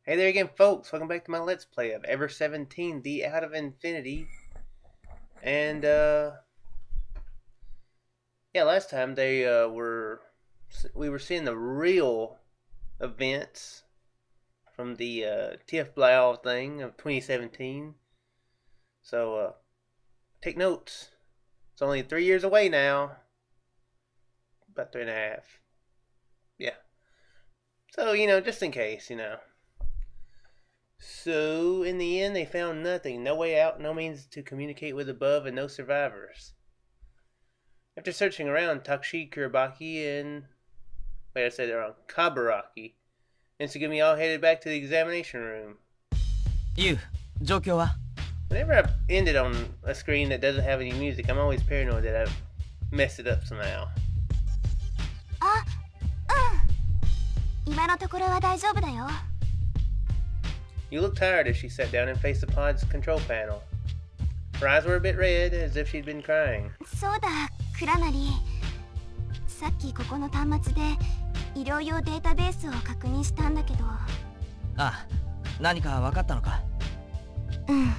Hey there again, folks. Welcome back to my Let's Play of Ever17, the Out of Infinity. And, yeah, last time we were seeing the real events from the, TF Blau thing of 2017. So, take notes. It's only 3 years away now. About 3.5. Yeah. So, just in case, So, in the end, they found nothing. No way out, no means to communicate with above, and no survivors. After searching around, Takshi, Kurabaki, and... Wait, I said it wrong. Kabaraki. And Tsugumi all headed back to the examination room. You, 状況は? Whenever I've ended on a screen that doesn't have any music, I'm always paranoid that I've messed it up somehow. 今のところは大丈夫だよ。 You looked tired as she sat down and faced the pod's control panel. Her eyes were a bit red, as if she'd been crying. そうだ、クラナリ。さっきここの端末で医療用データベースを確認したんだけど。あ、何か分かったのか? うん。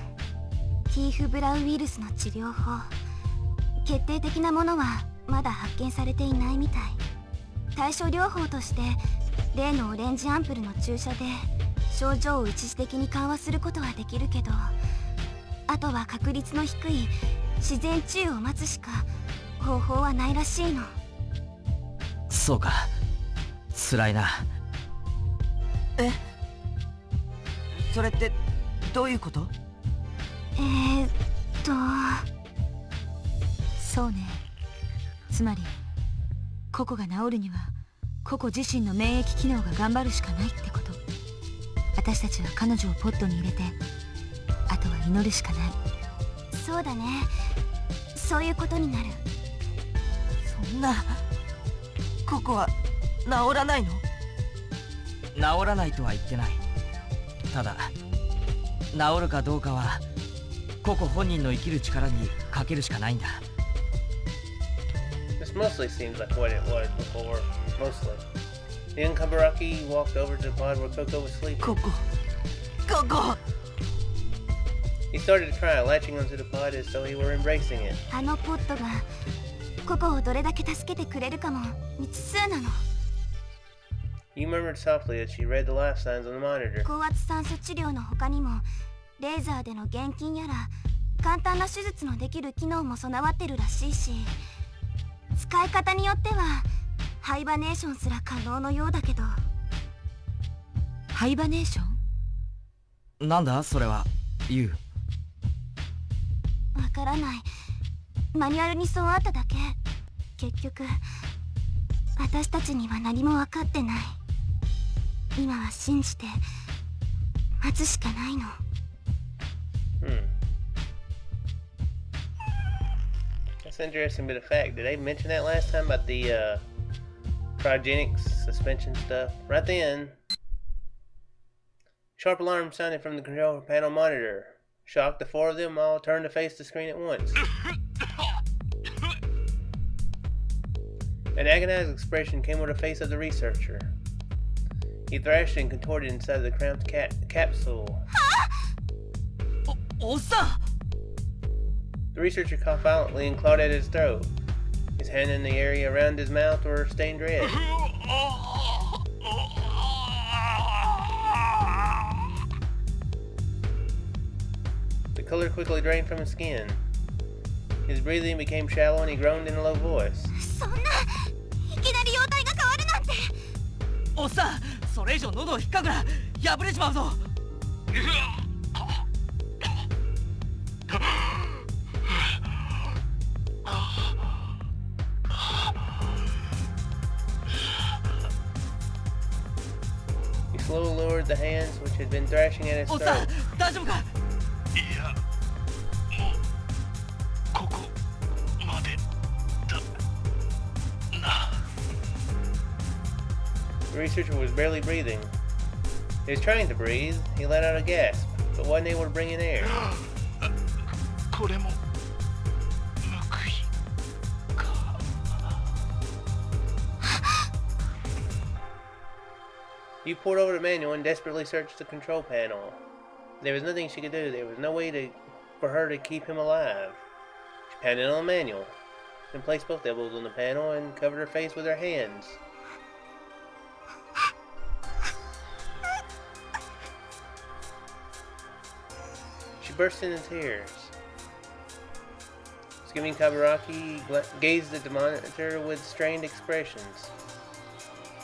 ティーフブラウイルスの治療法。決定的なものはまだ発見されていないみたい。対処療法として例のオレンジアンプルの注射で症状を一時的に緩和することはできるけど、あとは確率の低い自然治癒を待つしか方法はないらしいの。そうか、辛いな。え、それってどういうこと？そうね。つまりココが治るにはココ自身の免疫機能が頑張るしかないってこと。私たちは彼女をポットに入れて、あとは祈るしかない。そうだね。そういうことになる。そんな、ココは治らないの？治らないとは言ってない。ただ、治るかどうかはココ本人の生きる力にかけるしかないんだ。This mostly seems like what it was before. Mostly. Then Kabaraki walked over to the pod where Coco was sleeping. Coco! He started to cry, latching onto the pod as though he were embracing it. あのポットがココをどれだけ助けてくれるかも未知数なの。You murmured softly as she read the life signs on the monitor. 高圧酸素治療の他にもレーザーでの現金やら簡単な手術のできる機能も備わってるらしいし、使い方によってはハイバネーションすら可能のようだけど。ハイバネーション？なんだそれは、ユウ。わからない。マニュアルにそうあっただけ。結局私たちには何も分かってない。今は信じて待つしかないの。That's an interesting bit of fact. Did they mention that last time about the cryogenics suspension stuff? Right then, sharp alarm sounded from the control panel monitor. Shocked, the four of them all turned to face the screen at once. An agonized expression came over the face of the researcher. He thrashed and contorted inside the cramped capsule. The researcher coughed violently and clawed at his throat. His hand in the area around his mouth were stained red. The color quickly drained from his skin. His breathing became shallow and he groaned in a low voice. そんな、いきなり容体が変わるなんて。おっさん、それ以上喉を引っかくな、破れちまうぞ。He slowly lowered the hands which had been thrashing at his throat. おっさん、大丈夫か？ The researcher was barely breathing. He was trying to breathe. He let out a gasp, but wasn't able to bring in air. You pored over the manual and desperately searched the control panel. There was nothing she could do. There was no way for her to keep him alive. She pounded on the manual, then placed both elbows on the panel and covered her face with her hands. She burst into tears. Skimming Kaburaki gazed at the monitor with strained expressions.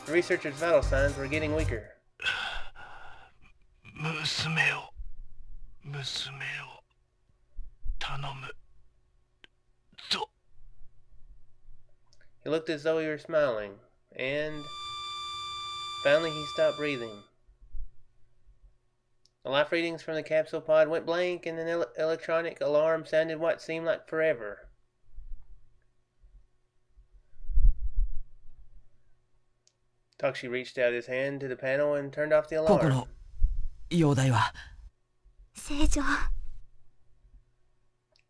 The researcher's vital signs were getting weaker. He looked as though he were smiling, and finally he stopped breathing. The life readings from the capsule pod went blank, and an electronic alarm sounded what seemed like forever. Takeshi reached out his hand to the panel and turned off the alarm. You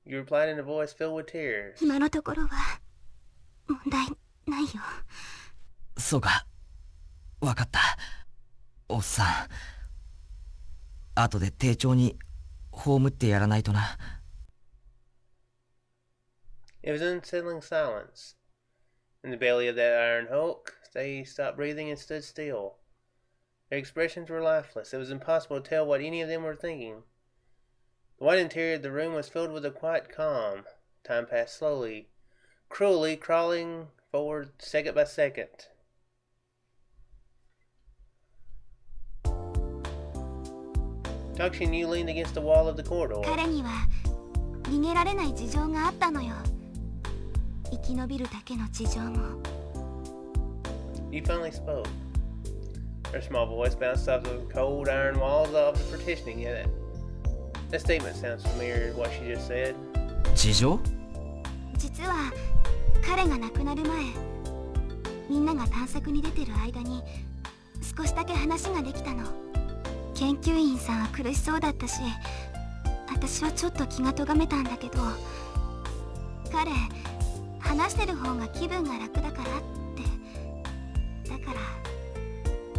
replied in a voice filled with tears. 今のところは問題ないよ。そうか。わかった。おっさん。後で丁重に葬ってやらないとな。It was an unsettling silence. In the belly of that iron hulk, they stopped breathing and stood still. Their expressions were lifeless. It was impossible to tell what any of them were thinking. The white interior of the room was filled with a quiet calm. Time passed slowly, cruelly, crawling forward second by second. Takeshi and you leaned against the wall of the corridor. 彼には逃げられない事情があったのよ。生き延びるだけの事情も。You finally spoke. Her small voice bounced off the cold iron walls of the partitioning. That statement sounds familiar to what she just said. 事情？実は彼が亡くなる前、みんなが探索に出てる間に少しだけ話ができたの。研究員さんは苦しそうだったし、私はちょっと気がとがめたんだけど、彼話してる方が気分が楽だからって。だから。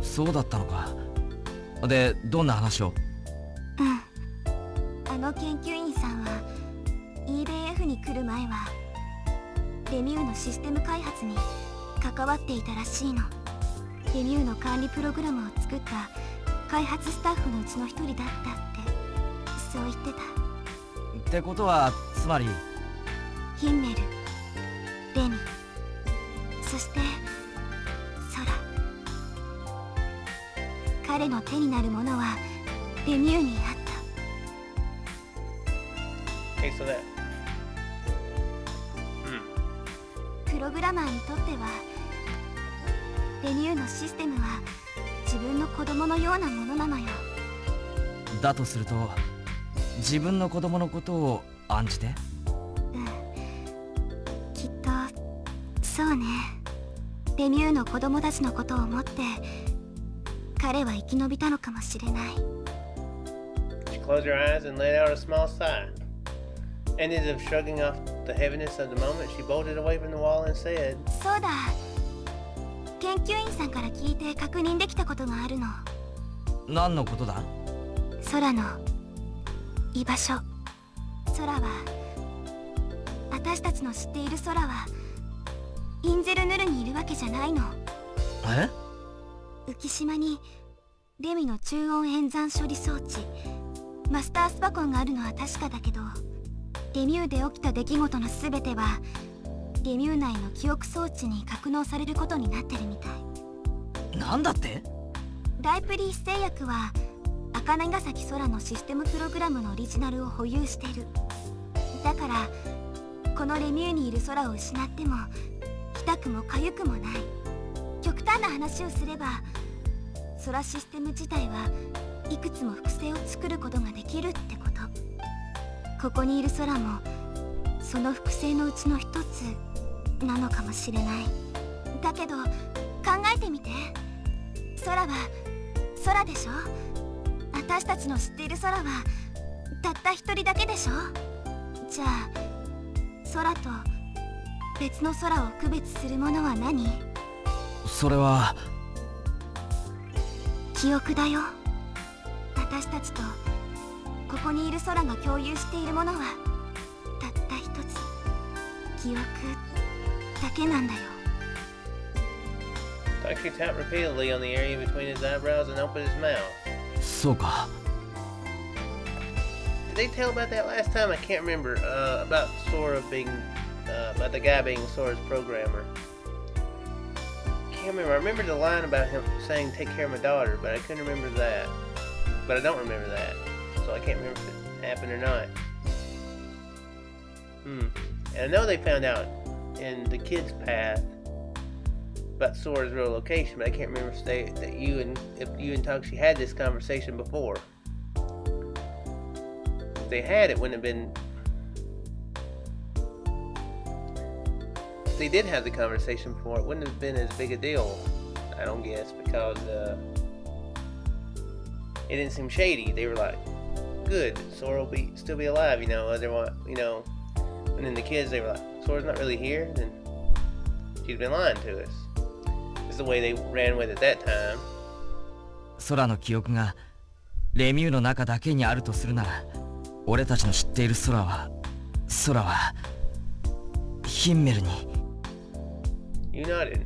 そうだったのか。で、どんな話を？あの研究員さんは EBF に来る前はレミューのシステム開発に関わっていたらしいの。レミューの管理プログラムを作った開発スタッフのうちの一人だったってそう言ってた。ってことはつまりヒンメル、レミ、そしてソラ。彼の手になるものはレミューにあった。Okay, so that. プログラマーにとってはレミューのシステムは自分の子供のようなものなのよ。だとすると自分の子供のことを案じて？きっとそうね。レミューの子供たちのことを思って彼は生き延びたのかもしれない。 She closed her eyes and let out a small sigh. And as if shrugging off the heaviness of the moment, she bolted away from the wall and said, そうだ。研究員さんから聞いて確認できたことがあるの。何のことだ？空の居場所。空は私たちの知っている空はインゼルヌルにいるわけじゃないの。え？浮島にレミの中音演算処理装置マスタースパコンがあるのは確かだけど、レミューで起きた出来事の全てはレミュー内の記憶装置に格納されることになってるみたい。なんだって？ライプリース製薬は茜ヶ崎空のシステムプログラムのオリジナルを保有してる。だからこのレミューにいる空を失っても痛くも痒くもない。極端な話をすれば空システム自体はいくつも複製を作ることができるってこと。ここにいる空もその複製のうちの一つなのかもしれない。だけど考えてみて。空は空でしょ。私たちの知っている空はたった一人だけでしょ。じゃあ空と別の空を区別するものは何？それは記憶だよ。私たちとここにいる空が共有しているものはたった一つ、記憶だけなんだよ。Takushi tapped repeatedly on the area between his eyebrows and opened his mouth. そうか。 Did they tell about that last time? I can't remember. About Sora being, about the guy being Sora's programmer. Can't remember. I remember the line about him saying "take care of my daughter," but I couldn't remember that. But I don't remember that, so I can't remember if it happened or not. And I know they found out in the kids' path about Sora's real location, but I can't remember if you and Takushi had this conversation before. If they had, it wouldn't have been. If they did have the conversation before, it wouldn't have been as big a deal, I don't guess, because it didn't seem shady. They were like, "Good, Sora will still be alive," you know. Otherwise, you know. And then the kids, they were like, "Sora's not really here." Then she's been lying to us. It's the way they ran with it that time. 空の記憶がレミューの中だけにあるとするなら、俺たちの知っている空はヒンメルに。You nodded.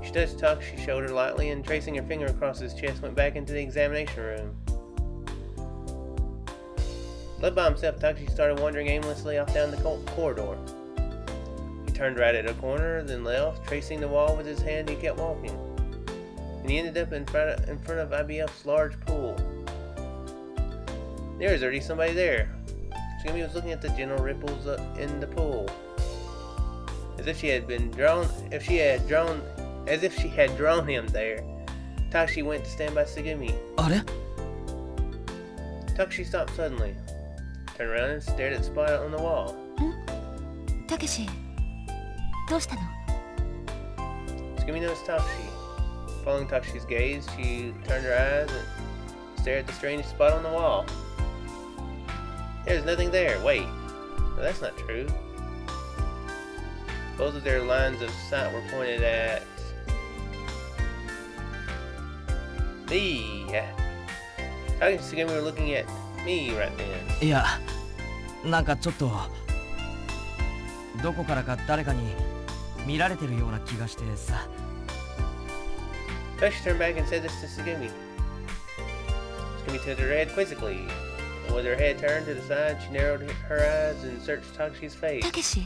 She touched Takushi's shoulder lightly and, tracing her finger across his chest, went back into the examination room. Left by himself, Takushi started wandering aimlessly off down the corridor. He turned right at a corner, then left, tracing the wall with his hand. He kept walking, and he ended up in front of IBF's large pool. There was already somebody there. Tsugumi was looking at the gentle ripples in the pool, as if she had drawn him there. Takushi went to stand by Tsugumi. あれ？ Takushi stopped suddenly, turned around and stared at the spot on the wall. たけし、どうしたの？ Tsugumi noticed Takushi. Following Takushi's gaze, she turned her eyes and stared at the strange spot on the wall. There's nothing there. Wait. No, that's not true. Both of their lines of sight were pointed at me. Takushi and Tsugumi were looking at me right then. いや、なんかちょっとどこからか誰かに見られてるような気がしてさ。Takushi turned back and said this to Tsugumi. Tsugumi tilted her head quizzically. And with her head turned to the side, she narrowed her eyes and searched Takushi's face. たけし、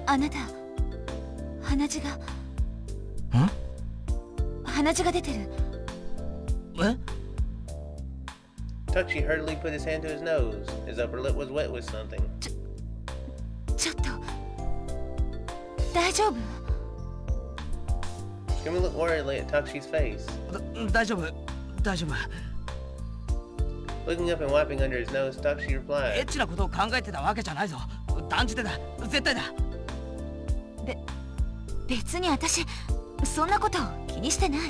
あなた、鼻血が。ん？鼻血が出てる。え？ Takushi hurriedly put his hand to his nose. His upper lip was wet with something. ちょっと、大丈夫Tsugumi looked worriedly at Takushi's face. 大丈夫、大丈夫。 Looking up and wiping under his nose, Takushi エッ replied, チなことを考えてたわけじゃないぞ。断じてだ、絶対だ。別に私、そんなこと気にしてない。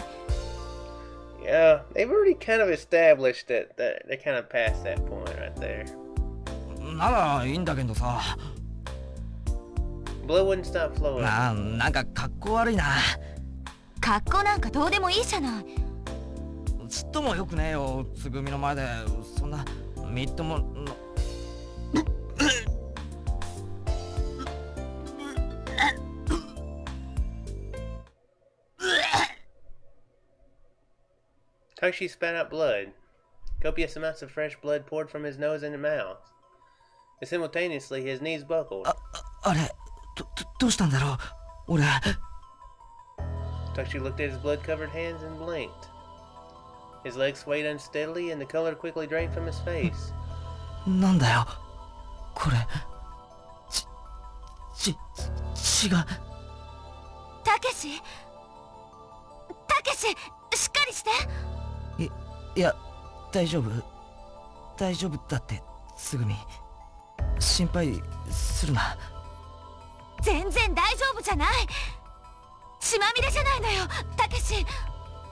Yeah, they've already kind of established that they kind of passed that point right there. ならいいんだけどさ。 Blood wouldn't stop flowing. なんか格好悪いな。格好なんかどうでもいいじゃない。ちっともよくねえよ、つぐみの前でそんなみっともの。Takushi spat out blood. Copious amounts of fresh blood poured from his nose and mouth. And simultaneously, his knees buckled. あれ、どうしたんだろう、俺。 Takushi looked at his blood-covered hands and blinked. His legs swayed unsteadily, and the color quickly drained from his face. なんだよ、これ。血が。たけし、たけし、しっかりして。いや、大丈夫だって、つぐみ。心配するな。全然大丈夫じゃない。血まみれじゃないのよ、たけし。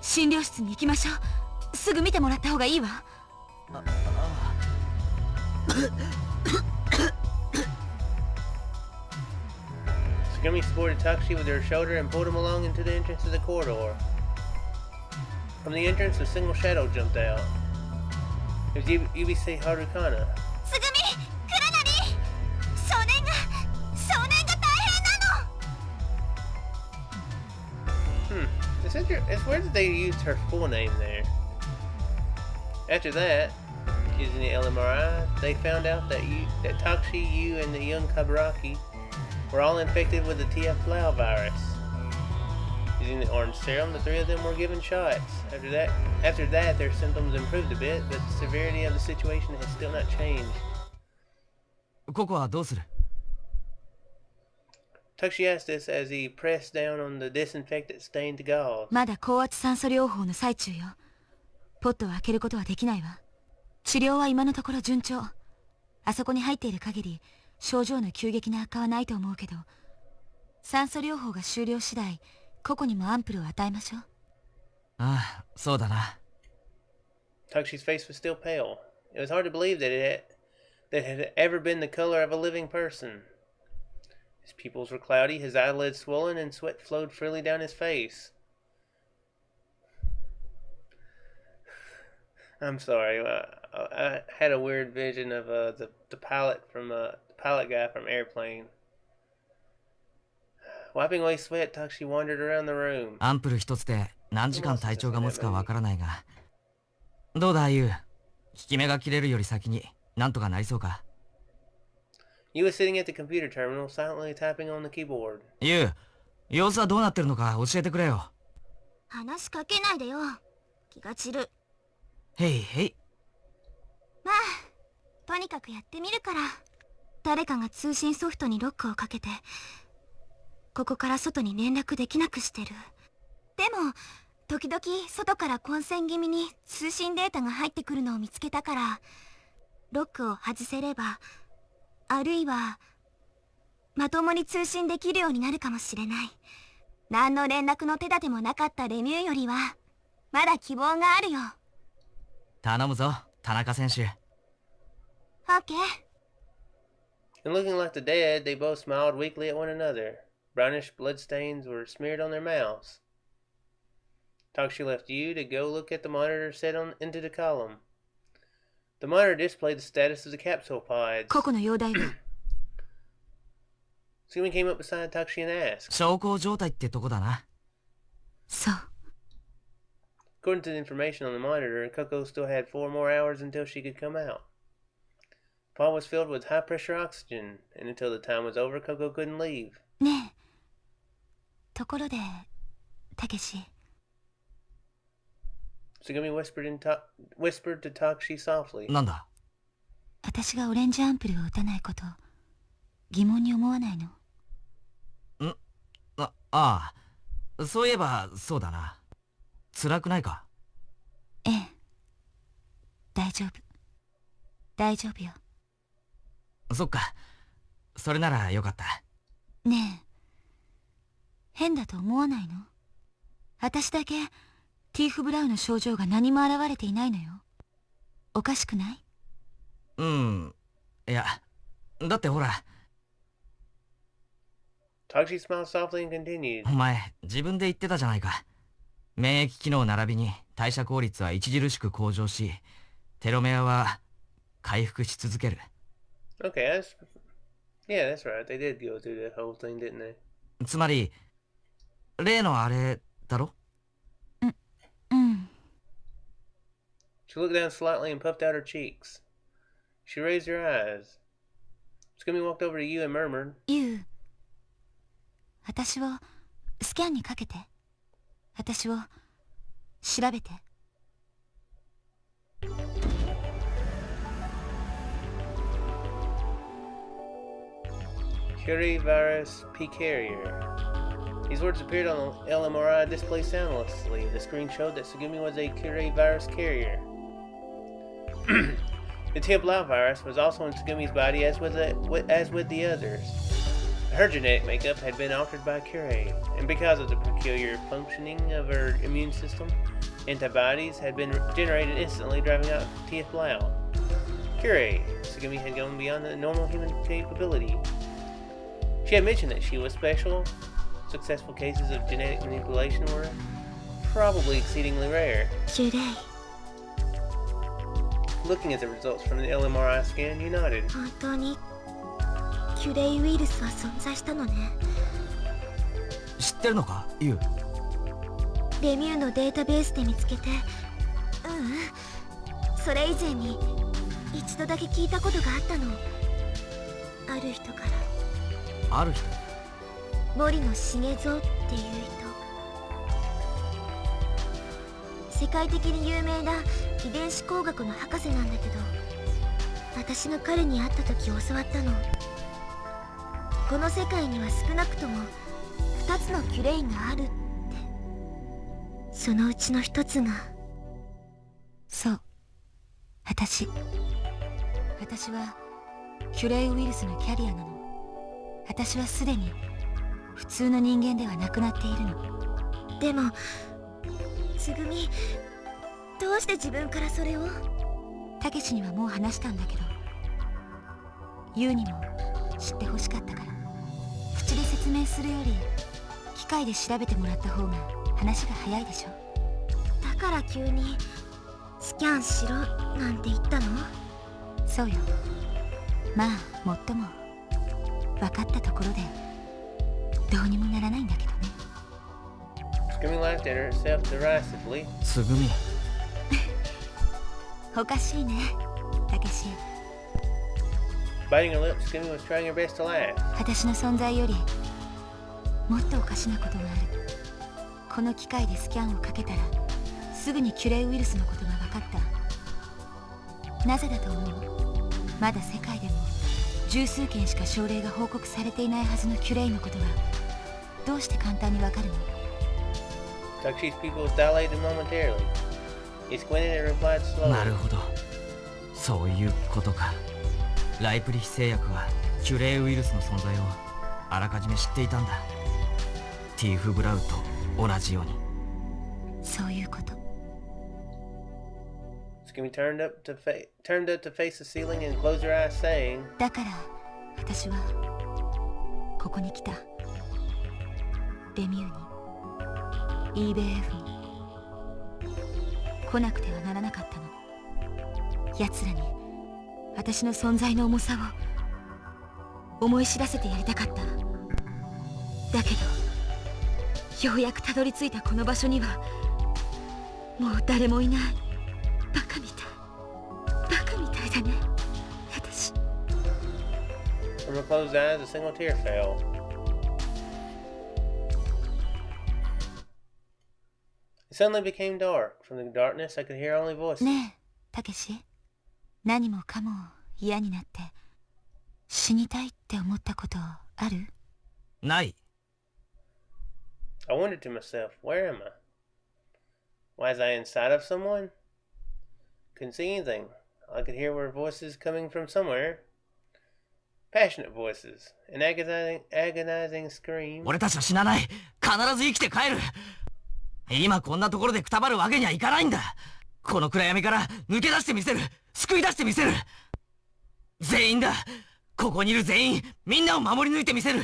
診療室に行きましょう。すぐ見てもらった方がいいわ。Tsugumi supported Takushi with her shoulder and pulled him along into the entrance of the corridor. From the entrance, a single shadow jumped out. It was UBC Harukana. つぐみ、くらなり、少年が大変なの。It's weird that they used her full name there. After that, using the LMRI, they found out that Takshi, you, and the young Kaburaki were all infected with the TF-Blau virus. Using the orange serum, the three of them were given shots. After that, their symptoms improved a bit, but the severity of the situation has still not changed. ここはどうする？ Takshi asked this as he pressed down on the disinfectant stained gauze. まだ高圧酸素療法の最中よ。ポットを開けることはできないわ。治療は今のところ順調。あそこに入っている限り症状の急激な悪化はないと思うけど、酸素療法が終了次第個々にもアンプルを与えましょう。ああ、そうだな。Takshi's face was still pale. It was hard to believe that it had ever been the color of a living person. His pupils were cloudy, his eyelids swollen, and sweat flowed freely down his face. I'm sorry. I had a weird vision of the pilot guy from Airplane. Wiping away sweat, Takshi wandered around the room. アンプル一つで何時間体調が持つかわからないが。どうだ、ユウ。効き目が切れるより先になんとかなりそうか。You was sitting at the computer terminal, silently typing on the keyboard. ユウ、様子はどうなってるのか教えてくれよ。話しかけないでよ。気が散る。へいへい。まあ、とにかくやってみるから。誰かが通信ソフトにロックをかけて、ここから外に連絡できなくしてる。でも時々外から混戦気味に通信データが入ってくるのを見つけたから、ロックを外せれば、あるいはまともに通信できるようになるかもしれない。何の連絡の手立てもなかったレミューよりはまだ希望があるよ。頼むぞ、田中選手。オッケー。 And looking like the dead, they both smiled weakly at one another. Brownish bloodstains were smeared on their mouths. Takshi left you to go look at the monitor set into the column. The monitor displayed the status of the capsule pods. 個々の容体は Sumi came up beside Takshi and asked. 小康状態ってとこだな。そう。 According to the information on the monitor, Coco still had 4 more hours until she could come out. The pod was filled with high-pressure oxygen, and until the time was over, Coco couldn't leave. ねえ、ところで、たけし。Sugumi whispered to Takshi softly. なんだ？私がオレンジアンプルを打たないこと、疑問に思わないの？ああ、そういえばそうだな。辛くないか？ええ、大丈夫。大丈夫よ。そっか、それならよかった。ねえ、変だと思わないの？私だけティーフ・ブラウンの症状が何も現れていないのよ。おかしくない？うん、いや、だってほら。Takshi smiled softly and continued. お前、自分で言ってたじゃないか。免疫機能並びに代謝効率は著しく向上し、テロメアは回復し続ける。Okay, that's right. They did go through that whole thing, didn't they? つまり、例のあれだろ？うん。She looked down slightly and puffed out her cheeks. She raised her eyes. Sugumi walked over to you and murmured. ユウ、私をスキャンにかけて。私を調べて。Curie virus P carrier. These words appeared on the LMRI display soundlessly. The screen showed that Sugumi was a Curie virus carrier. The TF-Blau virus was also in Sugumi's body as with the others. Her genetic makeup had been altered by Curie, and because of the peculiar functioning of her immune system, antibodies had been generated instantly, driving out TF-Blau. Curie, Sugumi had gone beyond the normal human capability. She had mentioned that she was special. Successful cases of genetic manipulation were probably exceedingly rare. キュレイ Looking at the results from the LMRI scan, you nodded. 本当にキュレイウイルスは存在したのね。知ってるのかユウ。レミューのデータベースで見つけて、それ以前に一度だけ聞いたことがあったの。ある人から。ある人。森野重蔵っていう人。世界的に有名な遺伝子工学の博士なんだけど、私が彼に会った時教わったの。この世界には少なくとも2つのキュレイがあるって。そのうちの1つが、そう、私はキュレイウイルスのキャリアなの。私はすでに普通の人間ではなくなっているの。でもつぐみ、どうして自分からそれを。たけしにはもう話したんだけど、ユウにも知ってほしかったから。口で説明するより機械で調べてもらった方が話が早いでしょ。だから急にスキャンしろなんて言ったの？そうよ。まあもっとも分かったところでどうにもならないんだけどね。Screaming laughed at herself derisively. つぐみ。おかしいね、たけし。Biting her lips, Screaming was trying her best to laugh. 私の存在よりもっとおかしなことがある。この機械でスキャンをかけたらすぐにキュレイウイルスのことが分かった。なぜだと思う？まだ世界でも十数件しか症例が報告されていないはずのキュレイのことがどうして簡単に分かるの？ Takshi's pupils dilated momentarily. He squinted and replied slowly. なるほど、そういうことか。ライプリヒ製薬はキュレイウイルスの存在をあらかじめ知っていたんだ。ティーフ・ブラウと同じように。そういうこと。Screaming turned up to face the ceiling and closed her eyes, saying, だから私はここに来た。レミューに EBF に来なくてはならなかったの。奴らに私の存在の重さを思い知らせてやりたかった。だけどようやくたどり着いたこの場所にはもう誰もいない。バカみたいだね、私。 from her closed eyes, a single tear fell. It suddenly became dark. From the darkness, I could hear only voices. ねえ、たけし。何もかも嫌になって死にたいって思ったことある？ない。I wondered to myself, where am I? Was I inside of someone? Couldn't see anything. All I could hear were voices coming from somewhere. Passionate voices. An agonizing scream. 俺たちは死なない。必ず生きて帰る。今こんなところでくたばるわけにはいかないんだ。この暗闇から抜け出してみせる。救い出してみせる。全員だ。ここにいる全員、みんなを守り抜いてみせる。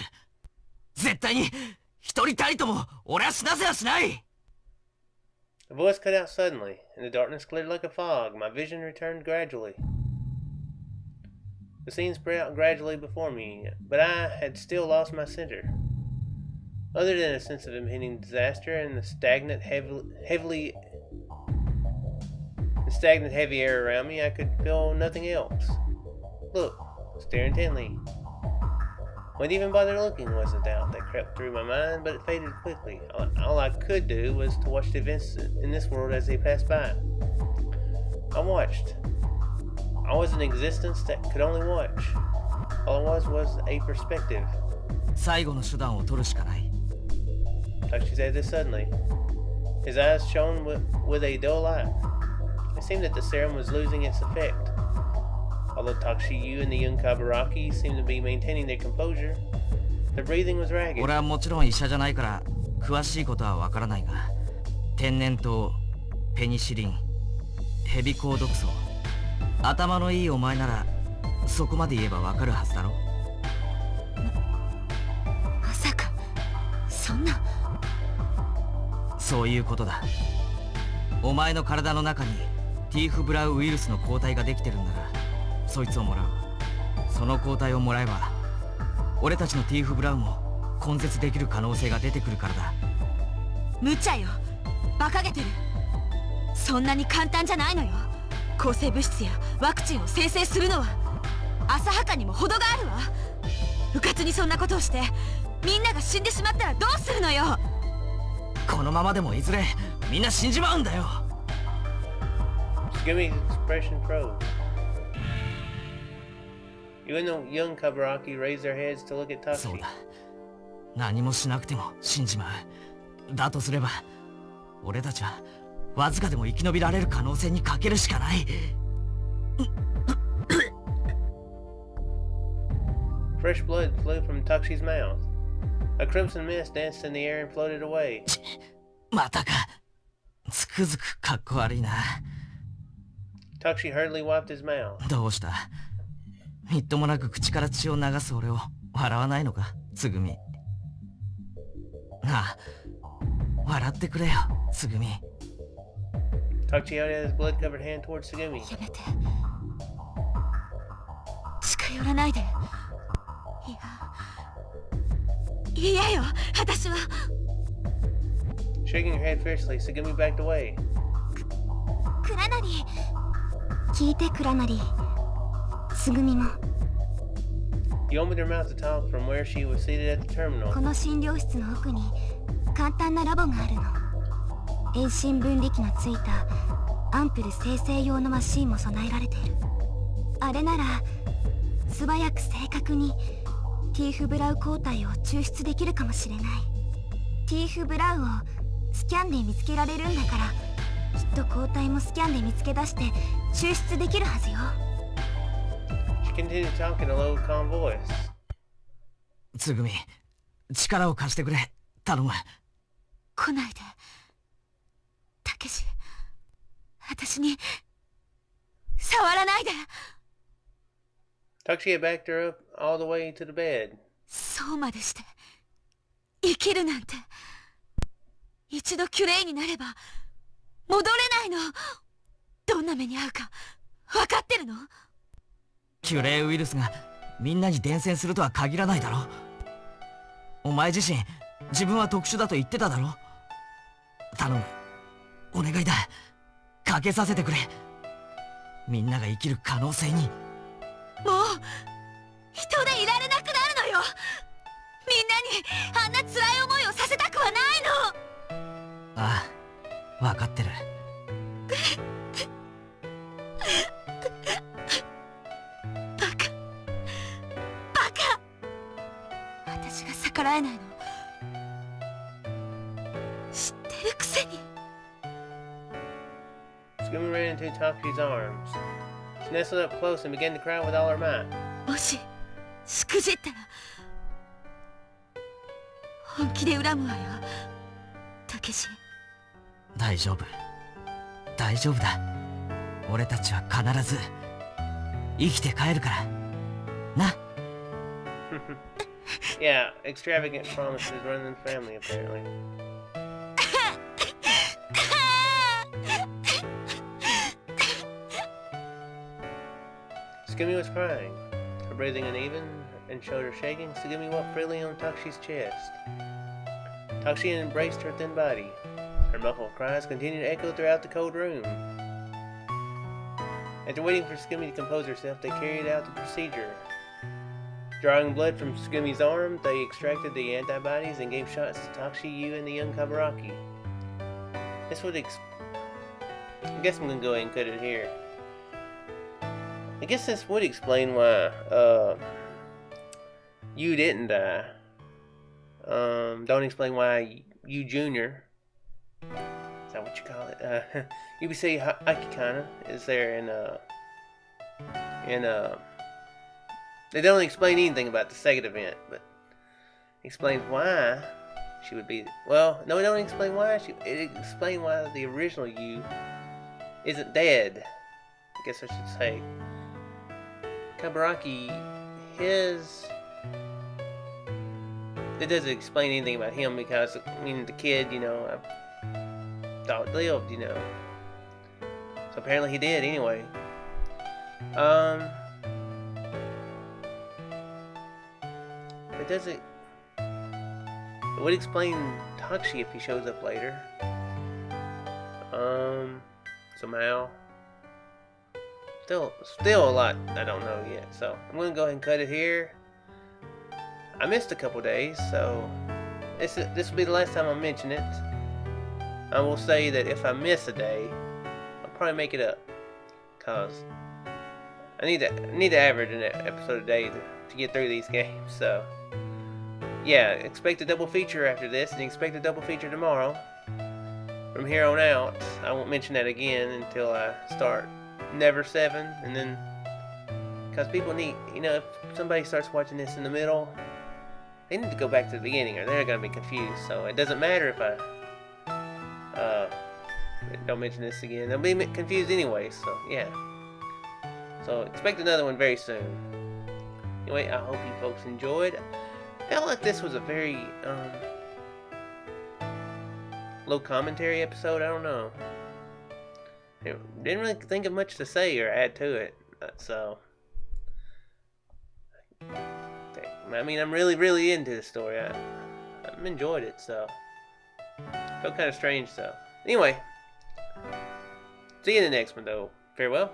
絶対に一人たりとも俺は死なせはしない。 The voice cut out suddenly, and the darkness cleared like a fog. My vision returned gradually. The scene spread out gradually before me, but I had still lost my center. Other than a sense of impending disaster and the stagnant, heavy air around me, I could feel nothing else. Look, stare intently. Wouldn't even bother looking was the doubt that crept through my mind, but it faded quickly. All I could do was to watch the events in this world as they passed by. I watched. I was an existence that could only watch. All I was a perspective. 最後の手段を取るしかない。 Takshi said this suddenly. His eyes shone with a dull light. It seemed that the serum was losing its effect. Although Takshiyu and the young Kabaraki seemed to be maintaining their composure, their breathing was ragged. 俺はもちろん医者じゃないから詳しいことはわからないが、天然痘、ペニシリン、ヘビ抗毒素、頭のいいお前ならそこまで言えばわかるはずだろ。まさかそんな。そういうことだ。お前の体の中にティーフブラウウイルスの抗体ができてるんならそいつをもらう。その抗体をもらえば俺たちのティーフブラウも根絶できる可能性が出てくるからだ。無茶よ、馬鹿げてる。そんなに簡単じゃないのよ。抗生物質やワクチンを生成するのは浅はかにも程があるわ。うかつにそんなことをしてみんなが死んでしまったらどうするのよ。このままでもいずれみんな死んじまうんだよ。Skimmy's expression froze. Even the young Kaburaki raised their heads to look at そう Takushi. だ。何もしなくても死んじまう。だとすれば俺たちはわずかでも生き延びられる可能性にかけるしかない。Fresh blood flew from Takushi's mouth. A crimson mist danced in the air and floated away. またか。つくづくかっこ悪いな。Takushi hurriedly wiped his mouth. どうした？みっともなく口から血を流す俺を笑わないのか、つぐみ。なあ、笑ってくれよ、つぐみ。Takushi held out his blood-covered hand towards Sugumi. やめて、近寄らないで。嫌よ、私は。Shaking her head fiercely, Sugumi backed away. クラナリ、聞いてクラナリ、つぐみも。You opened her mouth to talk from where she was seated at the terminal. この診療室の奥に簡単なラボがあるの。遠心分離器のついたアンプル生成用のマシンも備えられている。あれなら素早く正確にティーフブラウ抗体を抽出できるかもしれない。ティーフブラウをスキャンで見つけられるんだから、きっと抗体もスキャンで見つけ出して抽出できるはずよ。She continued to talk in a low, calm voice. つぐみ、力を貸してくれ、頼む。来ないで、たけし。私に触らないで。Takushi had backed her up all the way to the bed. そうまでして生きるなんて。一度キュレイになれば戻れないの。どんな目に遭うか分かってるの？キュレイウイルスがみんなに伝染するとは限らないだろ。お前自身自分は特殊だと言ってただろ。頼む、お願いだ、かけさせてくれ。みんなが生きる可能性に。もう人でいられなくなるのよ。みんなにあんな辛い思いをさせたくはないの。ああ、分かってる。バカバカ。私が逆らえないの知ってるくせに。Sugumi ran into Takushi's arms. She nestled up close and began to cry with all her might. もししくじったら本気で恨むわよ、たけし。大丈夫、大丈夫だ。俺たちは必ず生きて帰るからな。Yeah, extravagant promises run in the family, apparently. Sugumi was crying, her breathing uneven and shoulder shaking. Sugumi walked freely on Takushi's chest. Takushi embraced her thin body. Her muffled cries continued to echo throughout the cold room. After waiting for Sugumi to compose herself, they carried out the procedure. Drawing blood from Sugumi's arm, they extracted the antibodies and gave shots to Takushi, Yu, and the young Kaburaki. This would I guess I'm gonna go ahead and cut it here. I guess this would explain why Yu didn't die. Don't explain why Yu Jr. Is that what you call it? UBC Akikana is there they don't explain anything about the second event, but it explains why she would be. Well, no, it don't explain why it explains why the original Yu isn't dead. I guess I should say. Kaburaki, it doesn't explain anything about him because, I mean, the kid, you know, lived, you know. So apparently he did anyway. It doesn't. It would explain Takshi if he shows up later. Somehow. Still a lot I don't know yet. So I'm gonna go ahead and cut it here. I missed a couple days, so this will be the last time I mention it. I will say that if I miss a day, I'll probably make it up, cause I need to average an episode a day to get through these games. So yeah, expect a double feature after this, and expect a double feature tomorrow. From here on out, I won't mention that again until I start Ever17, and then, because people need, you know, if somebody starts watching this in the middle, they need to go back to the beginning, or they're gonna be confused. So it doesn't matter if I don't mention this again; they'll be confused anyway. So yeah. So expect another one very soon. Anyway, I hope you folks enjoyed. I felt like this was a very low commentary episode. I don't know. Didn't really think of much to say or add to it. So, I mean, I'm really into the story. I've enjoyed it. So, felt kind of strange. So, anyway, see you in the next one though. Farewell.